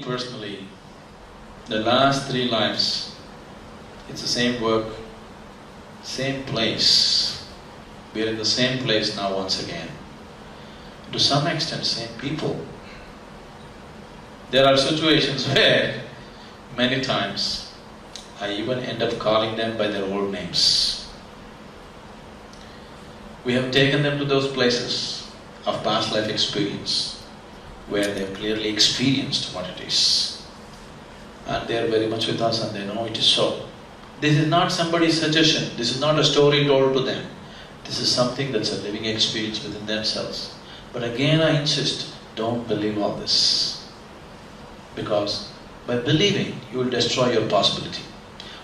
personally, the last 3 lives, it's the same work, same place. We are in the same place now once again. To some extent, same people. There are situations where, many times, I even end up calling them by their old names. We have taken them to those places of past life experience where they have clearly experienced what it is. And they are very much with us and they know it is so. This is not somebody's suggestion, this is not a story told to them. This is something that's a living experience within themselves. But again I insist, don't believe all this. Because by believing, you will destroy your possibility.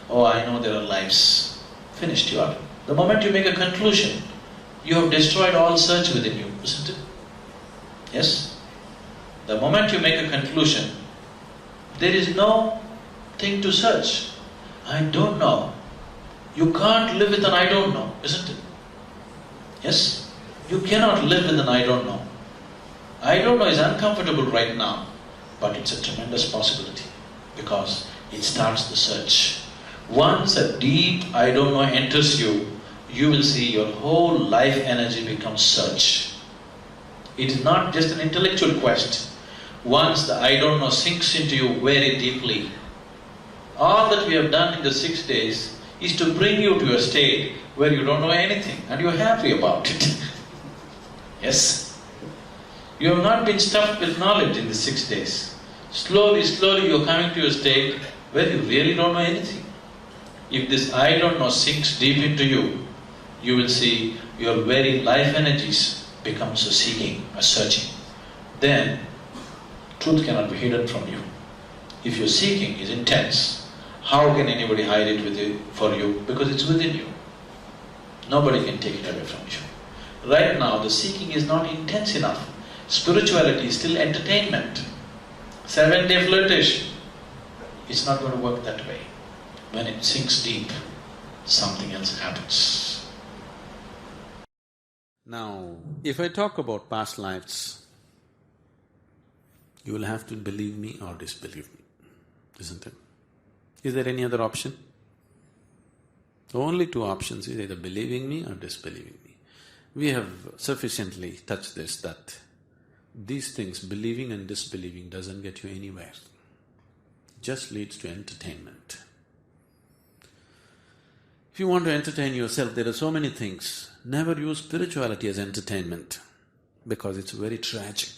Oh, I know there are lives. Finished, you are. The moment you make a conclusion, you have destroyed all search within you, isn't it? Yes? The moment you make a conclusion, there is no thing to search. I don't know. You can't live with an I don't know, isn't it? Yes? You cannot live with an I don't know. I don't know is uncomfortable right now, but it's a tremendous possibility because it starts the search. Once a deep I don't know enters you, you will see your whole life energy becomes search. It is not just an intellectual quest. Once the I don't know sinks into you very deeply, all that we have done in the 6 days is to bring you to a state where you don't know anything and you're happy about it. Yes? You have not been stuffed with knowledge in the 6 days. Slowly, slowly you're coming to a state where you really don't know anything. If this I don't know sinks deep into you, you will see your very life energies becomes a seeking, a searching. Then, truth cannot be hidden from you. If your seeking is intense, how can anybody hide it with you, for you? Because it's within you. Nobody can take it away from you. Right now, the seeking is not intense enough. Spirituality is still entertainment. 7-day flirtation. It's not going to work that way. When it sinks deep, something else happens. Now, if I talk about past lives, you will have to believe me or disbelieve me, isn't it? Is there any other option? The only 2 options is either believing me or disbelieving me. We have sufficiently touched this that these things, believing and disbelieving, doesn't get you anywhere. Just leads to entertainment. If you want to entertain yourself, there are so many things. Never use spirituality as entertainment because it's very tragic.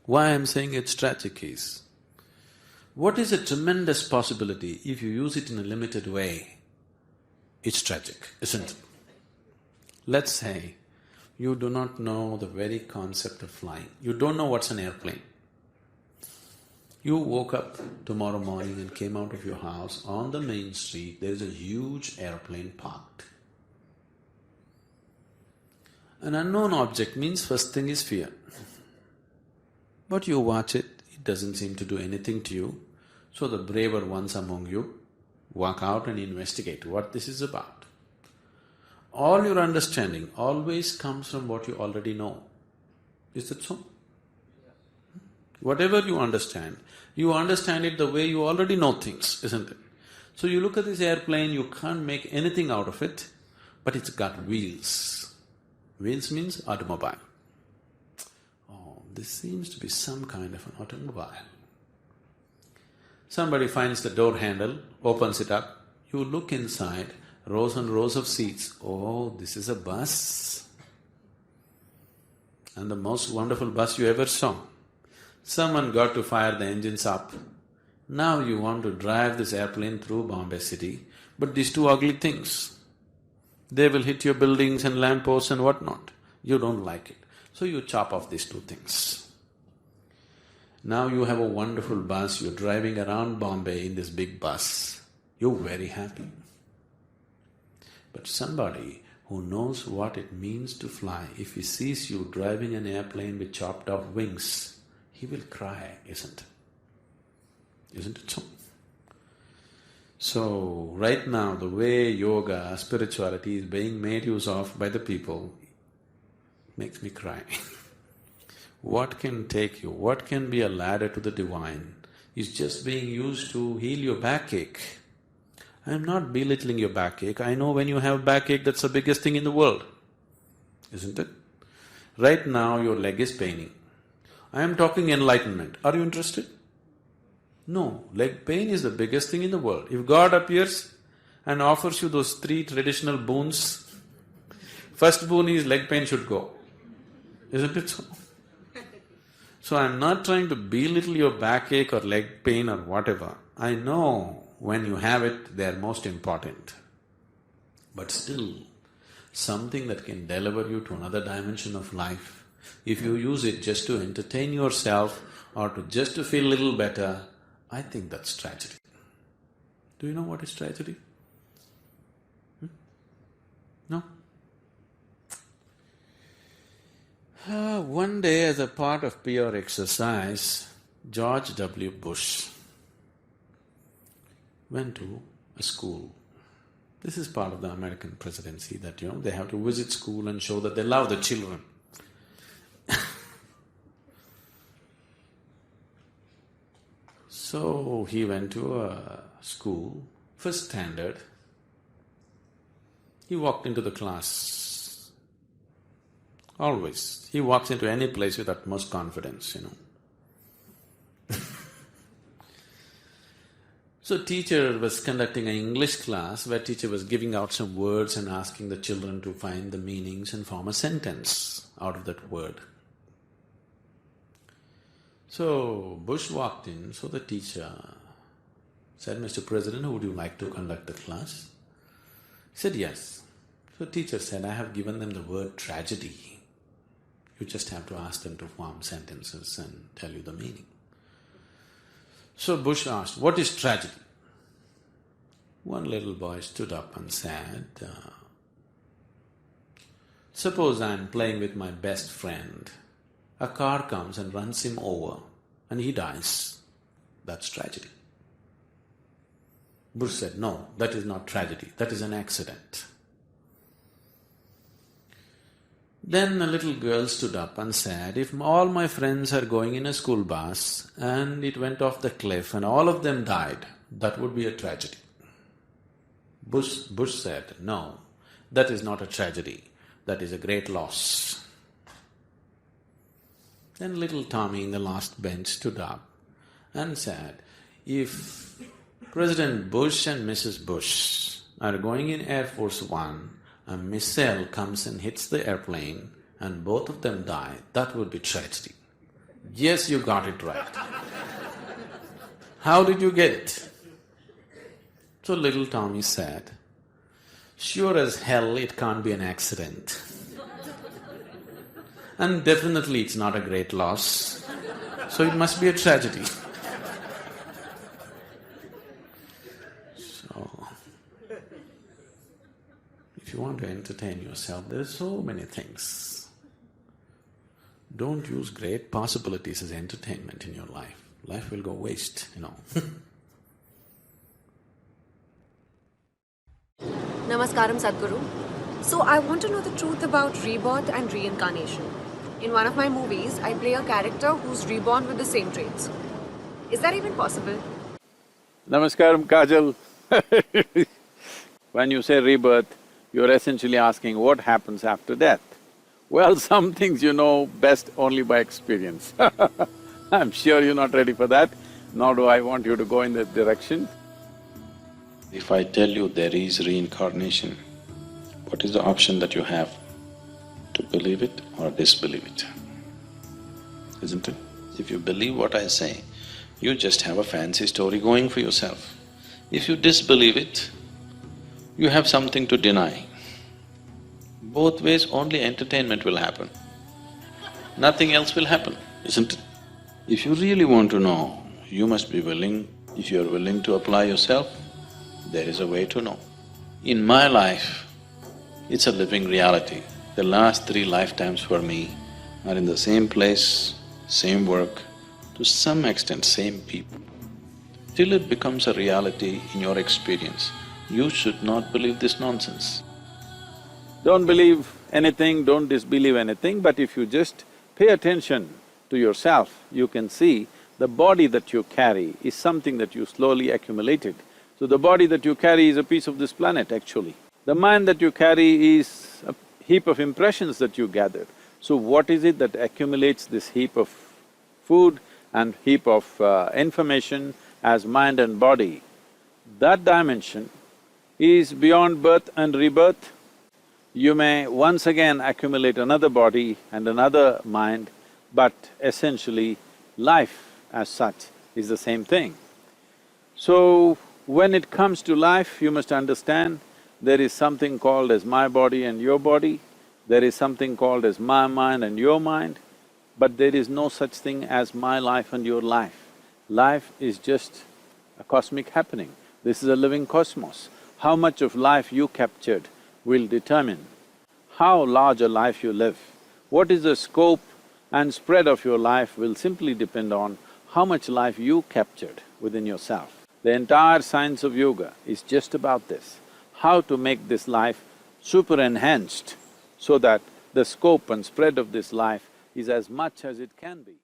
Why I'm saying it's tragic is, what is a tremendous possibility if you use it in a limited way? It's tragic, isn't it? Let's say you do not know the very concept of flying. You don't know what's an airplane. You woke up tomorrow morning and came out of your house. On the main street, there is a huge airplane parked. An unknown object means first thing is fear. But you watch it, it doesn't seem to do anything to you. So the braver ones among you walk out and investigate what this is about. All your understanding always comes from what you already know. Is that so? Whatever you understand it the way you already know things, isn't it? So you look at this airplane, you can't make anything out of it, but it's got wheels. Wheels means automobile. Oh, this seems to be some kind of an automobile. Somebody finds the door handle, opens it up, you look inside, rows and rows of seats. Oh, this is a bus. And the most wonderful bus you ever saw. Someone got to fire the engines up. Now you want to drive this airplane through Bombay city, but these 2 ugly things, they will hit your buildings and lampposts and whatnot. You don't like it. So you chop off these 2 things. Now you have a wonderful bus, you're driving around Bombay in this big bus. You're very happy. But somebody who knows what it means to fly, if he sees you driving an airplane with chopped off wings, he will cry, isn't it? Isn't it so? So, right now the way yoga, spirituality is being made use of by the people makes me cry. what can take you, what can be a ladder to the divine is just being used to heal your backache. I'm not belittling your backache, I know when you have backache, that's the biggest thing in the world, isn't it? Right now your leg is paining. I am talking enlightenment, are you interested? No, leg pain is the biggest thing in the world. If God appears and offers you those three traditional boons, first boon is leg pain should go, isn't it so? So I'm not trying to belittle your backache or leg pain or whatever. I know when you have it, they're most important. But still, something that can deliver you to another dimension of life, if you use it just to entertain yourself or just to feel a little better, I think that's tragedy. Do you know what is tragedy? No? One day, as a part of pure exercise, George W. Bush went to a school. This is part of the American presidency that, they have to visit school and show that they love the children. So, he went to a school, first standard. He walked into the class. Always. He walks into any place with utmost confidence, So teacher was conducting an English class where teacher was giving out some words and asking the children to find the meanings and form a sentence out of that word. So Bush walked in, so the teacher said, "Mr. President, would you like to conduct the class?" He said, "Yes." So teacher said, "I have given them the word tragedy. You just have to ask them to form sentences and tell you the meaning." So Bush asked, "What is tragedy?" One little boy stood up and said, "Suppose I'm playing with my best friend. A car comes and runs him over and he dies. That's tragedy." Bush said, "No, that is not tragedy, that is an accident." Then a little girl stood up and said, "If all my friends are going in a school bus and it went off the cliff and all of them died, that would be a tragedy." Bush said, "No, that is not a tragedy, that is a great loss." Then little Tommy in the last bench stood up and said, "If President Bush and Mrs. Bush are going in Air Force One, a missile comes and hits the airplane and both of them die, that would be tragedy." Yes, you got it right. How did you get it? So little Tommy said, "Sure as hell it can't be an accident. And definitely it's not a great loss, so it must be a tragedy." So, if you want to entertain yourself, there are so many things. Don't use great possibilities as entertainment in your life. Life will go waste, Namaskaram, Sadhguru. So I want to know the truth about rebirth and reincarnation. In one of my movies, I play a character who's reborn with the same traits. Is that even possible? Namaskaram, Kajal. When you say rebirth, you're essentially asking what happens after death. Well, some things you know best only by experience. I'm sure you're not ready for that, nor do I want you to go in that direction. If I tell you there is reincarnation, what is the option that you have? To believe it or disbelieve it, isn't it? If you believe what I say, you just have a fancy story going for yourself. If you disbelieve it, you have something to deny. Both ways only entertainment will happen. Nothing else will happen, isn't it? If you really want to know, you must be willing. If you're willing to apply yourself, there is a way to know. In my life, it's a living reality. The last 3 lifetimes for me are in the same place, same work, to some extent same people. Till it becomes a reality in your experience, you should not believe this nonsense. Don't believe anything, don't disbelieve anything, but if you just pay attention to yourself, you can see the body that you carry is something that you slowly accumulated. So the body that you carry is a piece of this planet actually. The mind that you carry is a heap of impressions that you gathered. So what is it that accumulates this heap of food and heap of information as mind and body? That dimension is beyond birth and rebirth. You may once again accumulate another body and another mind, but essentially life as such is the same thing. So, when it comes to life, you must understand there is something called as my body and your body, there is something called as my mind and your mind, but there is no such thing as my life and your life. Life is just a cosmic happening. This is a living cosmos. How much of life you captured will determine how large a life you live. What is the scope and spread of your life will simply depend on how much life you captured within yourself. The entire science of yoga is just about this, how to make this life super enhanced so that the scope and spread of this life is as much as it can be.